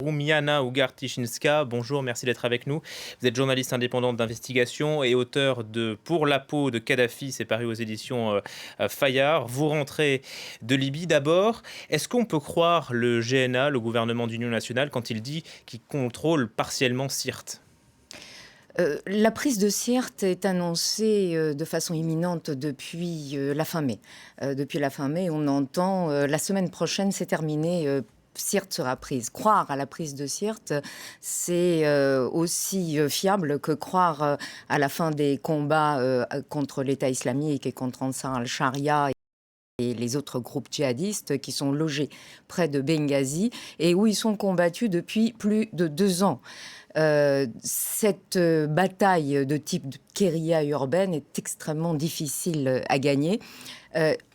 Roumiana Ugartishinska. Bonjour, merci d'être avec nous. Vous êtes journaliste indépendante d'investigation et auteur de Pour la peau de Kadhafi, c'est paru aux éditions Fayard. Vous rentrez de Libye d'abord. Est-ce qu'on peut croire le GNA, le gouvernement d'union nationale, quand il dit qu'il contrôle partiellement Sirte ? La prise de Sirte est annoncée de façon imminente depuis la fin mai. Depuis la fin mai, on entend la semaine prochaine, c'est terminé. Sirte sera prise. Croire à la prise de Sirte, c'est aussi fiable que croire à la fin des combats contre l'État islamique et contre Ansar al-Sharia et les autres groupes djihadistes qui sont logés près de Benghazi et où ils sont combattus depuis plus de 2 ans. Cette bataille de type guérilla urbaine est extrêmement difficile à gagner.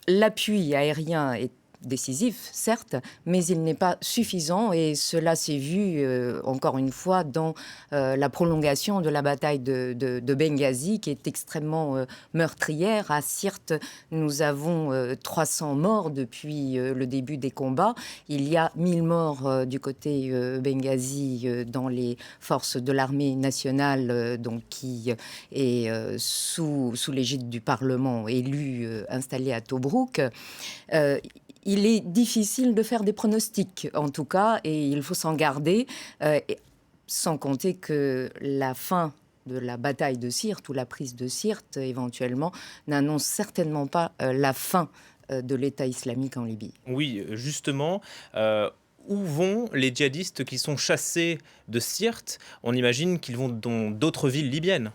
L'appui aérien est décisif, certes, mais il n'est pas suffisant et cela s'est vu, encore une fois, dans la prolongation de la bataille de Benghazi, qui est extrêmement meurtrière. À Sirte, nous avons 300 morts depuis le début des combats. Il y a 1000 morts du côté Benghazi dans les forces de l'armée nationale, donc qui est sous l'égide du Parlement élu installé à Tobrouk. Il est difficile de faire des pronostics, en tout cas, et il faut s'en garder, sans compter que la fin de la bataille de Sirte, ou la prise de Sirte, éventuellement, n'annonce certainement pas la fin de l'État islamique en Libye. Oui, justement. Où vont les djihadistes qui sont chassés de Sirte ? On imagine qu'ils vont dans d'autres villes libyennes.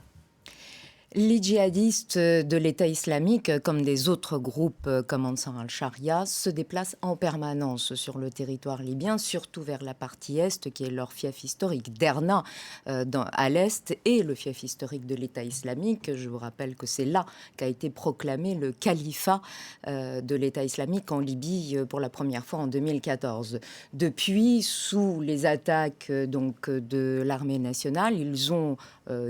Les djihadistes de l'État islamique, comme des autres groupes comme Ansar al-Sharia, se déplacent en permanence sur le territoire libyen, surtout vers la partie est, qui est leur fief historique, Derna à l'est, et le fief historique de l'État islamique. Je vous rappelle que c'est là qu'a été proclamé le califat de l'État islamique en Libye pour la première fois en 2014. Depuis, sous les attaques de l'armée nationale, ils ont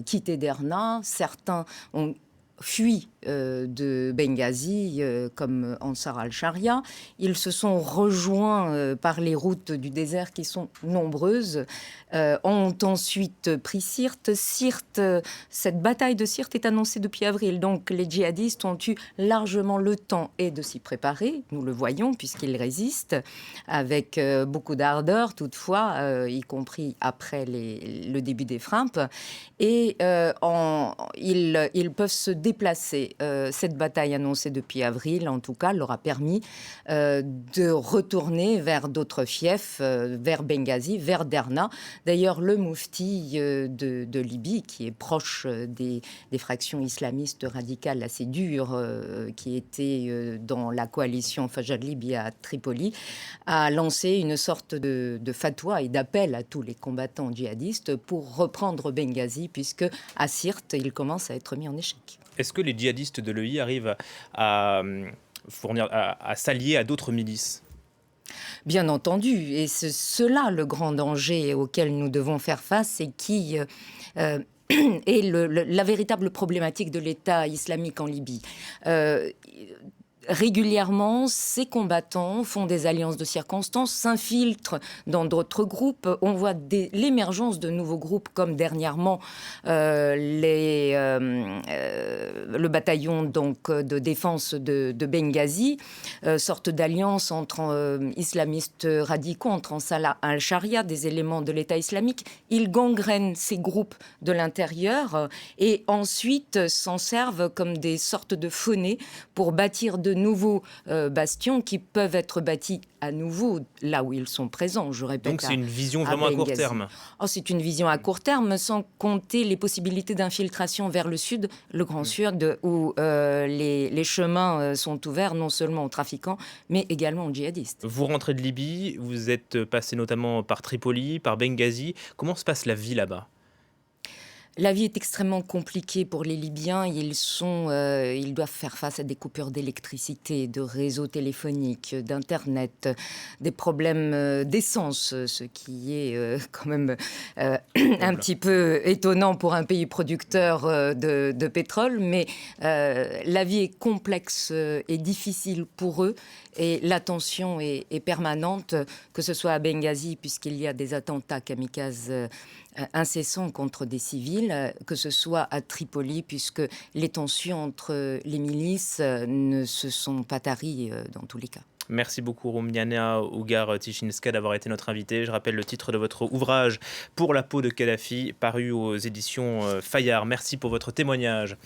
quitté Derna. Certains ont fui de Benghazi, comme Ansar al-Sharia. Ils se sont rejoints par les routes du désert qui sont nombreuses, ont ensuite pris Sirte. Cette bataille de Sirte est annoncée depuis avril, donc les djihadistes ont eu largement le temps et de s'y préparer, nous le voyons, puisqu'ils résistent avec beaucoup d'ardeur, toutefois, y compris après le début des frappes, et ils peuvent se déplacer. Cette bataille annoncée depuis avril, en tout cas, leur a permis de retourner vers d'autres fiefs, vers Benghazi, vers Derna. D'ailleurs, le moufti de Libye, qui est proche des fractions islamistes radicales assez dures, qui étaient dans la coalition Fajr Libye à Tripoli, a lancé une sorte de fatwa et d'appel à tous les combattants djihadistes pour reprendre Benghazi, puisque à Sirte, il commence à être mis en échec. Est-ce que les djihadistes de l'EI arrivent à s'allier à d'autres milices ? Bien entendu, et c'est cela le grand danger auquel nous devons faire face et qui est la véritable problématique de l'État islamique en Libye. Régulièrement, ces combattants font des alliances de circonstances, s'infiltrent dans d'autres groupes. On voit l'émergence de nouveaux groupes, comme dernièrement le bataillon de défense de Benghazi, sorte d'alliance entre islamistes radicaux, entre Ansar al-Sharia, des éléments de l'État islamique. Ils gangrènent ces groupes de l'intérieur et ensuite s'en servent comme des sortes de faunées pour bâtir de nouveaux bastions qui peuvent être bâtis à nouveau là où ils sont présents, je répète. Donc c'est une vision vraiment à court terme. C'est une vision à court terme, sans compter les possibilités d'infiltration vers le sud, le Grand Sud, où les chemins sont ouverts non seulement aux trafiquants, mais également aux djihadistes. Vous rentrez de Libye, vous êtes passé notamment par Tripoli, par Benghazi. Comment se passe la vie là-bas ? La vie est extrêmement compliquée pour les Libyens. Ils doivent faire face à des coupures d'électricité, de réseaux téléphoniques, d'Internet, des problèmes d'essence, ce qui est quand même un Terrible. petit peu étonnant pour un pays producteur de pétrole. Mais la vie est complexe et difficile pour eux. Et la tension est permanente, que ce soit à Benghazi, puisqu'il y a des attentats kamikazes incessants contre des civils, que ce soit à Tripoli, puisque les tensions entre les milices ne se sont pas taries dans tous les cas. Merci beaucoup Rumniana Ugar-Tichinska d'avoir été notre invité. Je rappelle le titre de votre ouvrage Pour la peau de Kadhafi, paru aux éditions Fayard. Merci pour votre témoignage.